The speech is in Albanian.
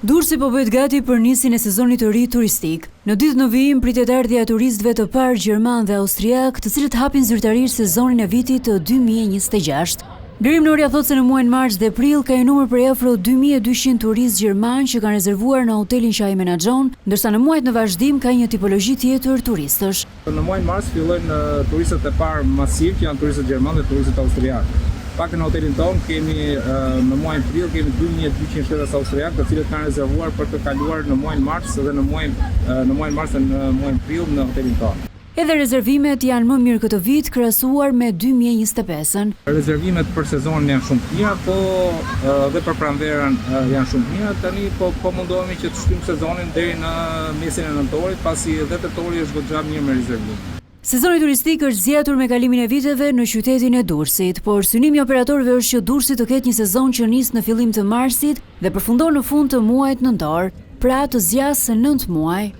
Durrësi po bëhet gati për nisjen e sezonit të ri turistik. Në 2 nënvijim pritet ardhja e turistëve të parë gjerman dhe austriak, të cilët hapin zyrtarisht sezonin e vitit të 2026. Blerim Noria thotë se në muajin mars dhe prill ka një numër prej afro 2200 turistë gjerman që kanë rezervuar në hotelin Shah Menaxhon, ndërsa në muajt në vazhdim ka një tipologji tjetër turistësh. Në muajin mars fillojnë turistët e parë masiv, që janë turistët gjerman dhe turistët austriak. Pak në hotelin tonë kemi në muajin prill kemi 2200 shtetas austriak, të cilët kanë rezervuar për të kaluar në muajin mars dhe në muajin mars dhe në muajin prill në hotelin tonë. Edhe rezervimet janë më mirë këtë vit krahasuar me 2025-ën. Rezervimet për sezonin janë shumë të mira, po dhe për pranverën janë shumë të mira. Tani po mundohemi që të shtyjmë sezonin deri në mesin e nëntorit, pasi edhe tetori është goxha mirë me rezervim. Sezoni turistik është zgjatur me kalimin e viteve në qytetin e Durrësit, por synimi i operatorëve është që Durrësi të ketë një sezon që nis në fillim të marsit dhe përfundon në fund të muajit nëntor, pra të zgjasë 9 muaj.